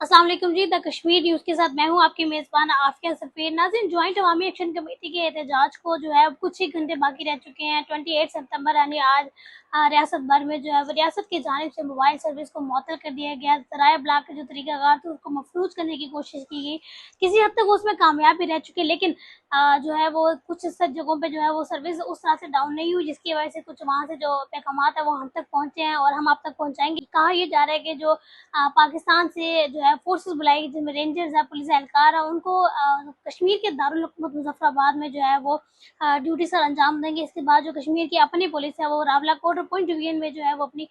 अस्सलाम वालेकुम जी। The Kashmir news के साथ मैं हूं आपकी मेज़बान आफिया सफ़ीर। नाज़रीन, जॉइंट अवामी एक्शन कमेटी के एहतजाज को जो है अब कुछ ही घंटे बाकी रह चुके हैं। 28 सितंबर यानी आज रियासत भर में जो है रियासत की जानिब से मोबाइल सर्विस को मुअत्तल कर दिया गया। ज़राए ब्लॉक के जो तरीक़ाकार थे उसको मफलूज करने की कोशिश की गई। किसी हद तक उसमें कामयाब भी रह चुके, लेकिन जो है वो कुछ जगहों पे जो है वो सर्विस उस तरह से डाउन नहीं हुई, जिसकी वजह से कुछ वहाँ से जो पैगामात है वो हम तक पहुँचे हैं और हम आप तक पहुँचाएंगे। कहा यह जा रहा है कि जो पाकिस्तान से जो है फोर्सेस बुलाई गई, जिनमें रेंजर्स है, पुलिस एहलकार है, उनको कश्मीर के दारुल हुकूमत मुजफ्फराबाद में जो है वो ड्यूटी सर अंजाम देंगे। इसके बाद जो कश्मीर की अपनी पुलिस है वो रावला कोट और पुंछ डिवीजन में जो है वो अपनी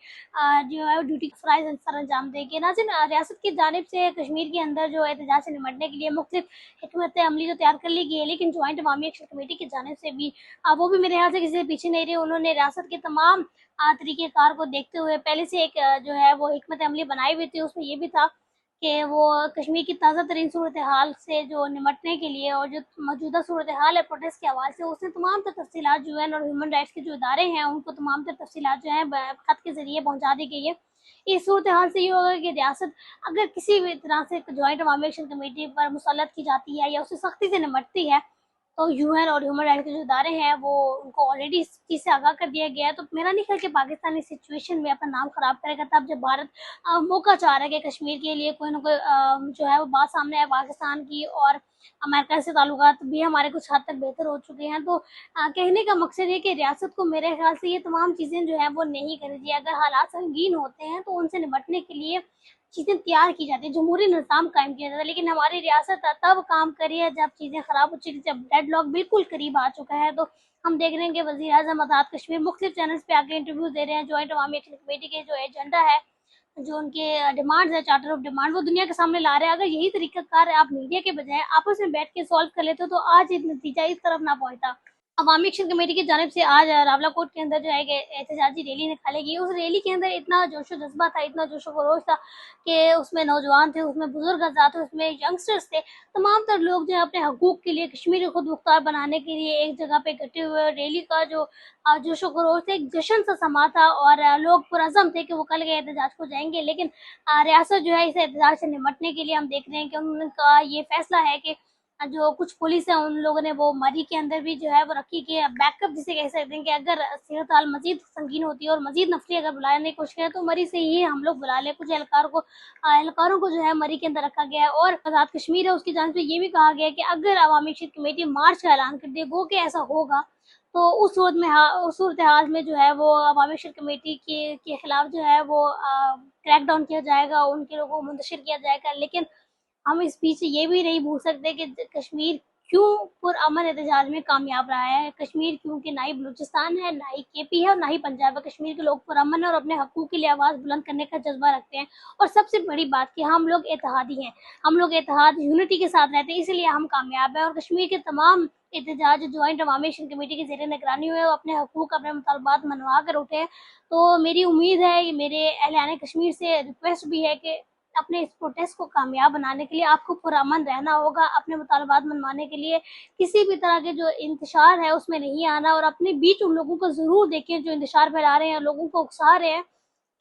जो है ड्यूटी फराइज सर अंजाम देगी। नाज़रीन, रियासत की जानिब से कश्मीर के अंदर जो एहतजाज से निपटने के लिए मुख्तलिफ हिकमत अमली तो तैयार कर ली गई है, लेकिन ज्वाइंट अवामी एक्शन कमेटी की जानिब से भी वो भी मेरे ख्याल से किसी से पीछे नहीं रहे। उन्होंने रियासत के तमाम तरीक़ेकार को देखते हुए पहले से एक जो है वो हिकमत अमली बनाई हुई थी। उसमें ये भी था कि वो कश्मीर की ताज़ा तरीन सूरत हाल से जो निमटने के लिए और जो मौजूदा सूरत हाल है प्रोटेस्ट के हवाले से, उसने तमाम तर तफसीलात जो है और ह्यूमन राइट्स के जो इदारे हैं उनको तमाम तर तफसीलात जो है खत के ज़रिए पहुँचा दी गई है। इस सूरत हाल से ये होगा कि रियासत अगर किसी भी तरह से ज्वाइंट अवामी एक्शन कमेटी पर मुसल्लत की जाती है या उससे सख्ती से निमटती है, तो यूएन और ह्यूमन राइट्स के जो इदारे हैं वो उनको ऑलरेडी इस चीज़ से आगाह कर दिया गया है। तो मेरा नहीं ख्याल कि पाकिस्तान इस सिचुएशन में अपना नाम ख़राब करेगा। तब जब भारत मौका चाह रहा है कि कश्मीर के लिए कोई ना कोई जो है वो बात सामने है पाकिस्तान की, और अमेरिका से ताल्लुकात भी हमारे कुछ हद तक बेहतर हो चुके हैं। तो कहने का मकसद है कि रियासत को मेरे ख्याल से ये तमाम चीज़ें जो है वो नहीं करनी चाहिए। अगर हालात संगीन होते हैं तो उनसे निपटने के लिए चीज़ें तैयार की जाती है, जमहूरी निज़ाम कायम किया जाता है, लेकिन हमारी रियासत तब काम करी है जब चीज़ें ख़राब हो चुकी, जब डेडलॉक बिल्कुल करीब आ चुका है। तो हम देख रहे हैं कि वज़ीर आज़म आज़ाद कश्मीर मुख्तलिफ चैनल्स पे आके इंटरव्यू दे रहे हैं। जॉइंट अवामी एक्शन कमेटी के जो एजेंडा है, जो उनके डिमांड्स है, चार्टर ऑफ डिमांड, वो दुनिया के सामने ला रहे हैं। अगर यही तरीक़ाकार आप मीडिया के बजाय आपस में बैठ के सॉल्व कर लेते तो आज ये नतीजा इस तरफ ना पहुँचता। अवामी एक्शन कमेटी की जानिब से आज रावलाकोट के अंदर जो है एहतजाजी रैली निकाली गई। उस रैली के अंदर इतना जोशो जज्बा था, इतना जोशो खरोश था कि उसमें नौजवान थे, उसमें बुजुर्ग हज़रात थे, उसमें यंगस्टर्स थे। तमाम तर लोग जो है अपने हकूक़ के लिए, कश्मीर को खुद मुख्तार बनाने के लिए एक जगह पे इकट्ठे हुए। रैली का जो जोशो खरोश था, एक जश्न सा समा था और लोग पुरज़म थे कि वो कल के एहतजाज को जाएंगे। लेकिन रियासत जो है इस एहतजाज से निपटने के लिए हम देख रहे हैं कि उनका ये फैसला है कि जो कुछ पुलिस है उन लोगों ने वो मरी के अंदर भी जो है वो रखी कि बैकअप जिसे कह सकते हैं कि अगर सूरत हाल मजीद संगीन होती है और मजीद नफरी अगर बुलाने की कोशिश करें तो मरी से ही हम लोग बुला लें। कुछ एहलकारों को जो है मरी के अंदर रखा गया है। और आज़ाद कश्मीर है उसकी जानिब से ये भी कहा गया है कि अगर अवामी एक्शन कमेटी मार्च का ऐलान कर दे, गो कि ऐसा होगा, तो उस सूरत हाल में जो है वो अवामी एक्शन कमेटी के खिलाफ जो है वो क्रैक डाउन किया जाएगा, उनके लोगों को मुंतशिर किया जाएगा। लेकिन हम इस बीच ये भी नहीं भूल सकते कि कश्मीर क्यों पुरअमन एहतजाज में कामयाब रहा है। कश्मीर क्योंकि ना ही बलूचिस्तान है, ना ही केपी है और ना ही पंजाब है। कश्मीर के लोग पुरअमन है और अपने हकूक़ के लिए आवाज़ बुलंद करने का जज्बा रखते हैं। और सबसे बड़ी बात कि हम लोग इत्तेहादी हैं, हम लोग इत्तेहाद यूनिटी के साथ रहते हैं, इसलिए हम कामयाब हैं। और कश्मीर के तमाम एहतजाज ज्वाइंट अवामी एक्शन कमेटी के ज़ेरे निगरानी हुए, अपने हकूक़, अपने मुतालबात मनवा कर उठे हैं। तो मेरी उम्मीद है कि मेरे अहले कश्मीर से रिक्वेस्ट भी है कि अपने इस प्रोटेस्ट को कामयाब बनाने के लिए आपको पुरअमन रहना होगा। अपने मुतालबात मनवाने के लिए किसी भी तरह के जो इंतशार है उसमें नहीं आना, और अपने बीच उन लोगों को ज़रूर देखें जो इंतशार फैला रहे हैं, लोगों को उकसा रहे हैं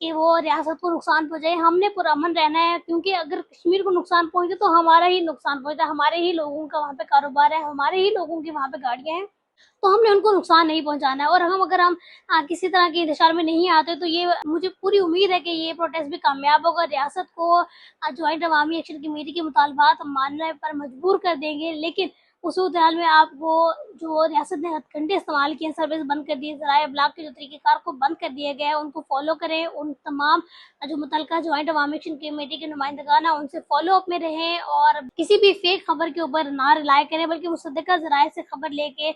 कि वो रियासत को नुकसान पहुँचाए। हमने पुरअमन रहना है, क्योंकि अगर कश्मीर को नुकसान पहुँचे तो हमारा ही नुकसान पहुँचता है। हमारे ही लोगों का वहाँ पे कारोबार है, हमारे ही लोगों की वहाँ पे गाड़ियाँ हैं, तो हमने उनको नुकसान नहीं पहुंचाना है। और अगर हम किसी तरह के इंतशार में नहीं आते तो ये मुझे पूरी उम्मीद है कि ये प्रोटेस्ट भी कामयाब होगा, रियासत को ज्वाइंट अवामी एक्शन कमेटी के मुतालबात मानने पर मजबूर कर देंगे। लेकिन उस सूरत हाल में आप वो जो रियासत ने हथकंडे इस्तेमाल किए, सर्विस बंद कर दी, ज़राए ब्लॉक के जो तरीक़ेकार को बंद कर दिया गया है, उनको फॉलो करें। उन तमाम जो मुतल्लिका ज्वाइंट अवामी एक्शन कमेटी के नुमाइंदगान है उनसे फॉलो अप में रहें और किसी भी फेक खबर के ऊपर ना रिलाय करें, बल्कि मुसद्दका ज़राए से खबर लेके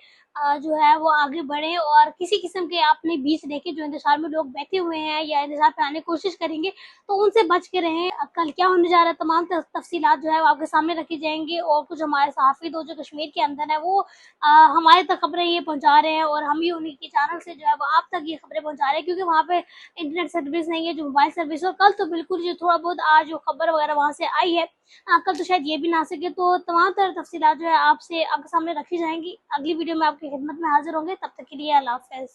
जो है वो आगे बढ़ें। और किसी किस्म के आपने बीच देखे जो इंतजार में लोग बैठे हुए हैं या इंतजार पे आने की कोशिश करेंगे तो उनसे बच के रहें। कल क्या होने जा रहा है तमाम तफसीलात जो है वो आपके सामने रखी जाएंगी, और कुछ हमारे सहाफ़ी जो कश्मीर के अंदर है वो हमारे तक खबरें ये पहुंचा रहे हैं, और हम भी उन्हीं के चैनल से जो है वो आप तक ये खबरें पहुंचा रहे हैं, क्योंकि वहाँ पे इंटरनेट सर्विस नहीं है, जो मोबाइल सर्विस। और कल तो बिल्कुल जो थोड़ा बहुत आज जो खबर वगैरह वहाँ से आई है, कल तो शायद ये भी ना सके। तो तमाम तरह तफसीलात जो है आपसे आपके सामने रखी जाएंगी। अगली वीडियो में आपकी खिदमत में हाजिर होंगे, तब तक के लिए अल्लाह हाफ़िज़।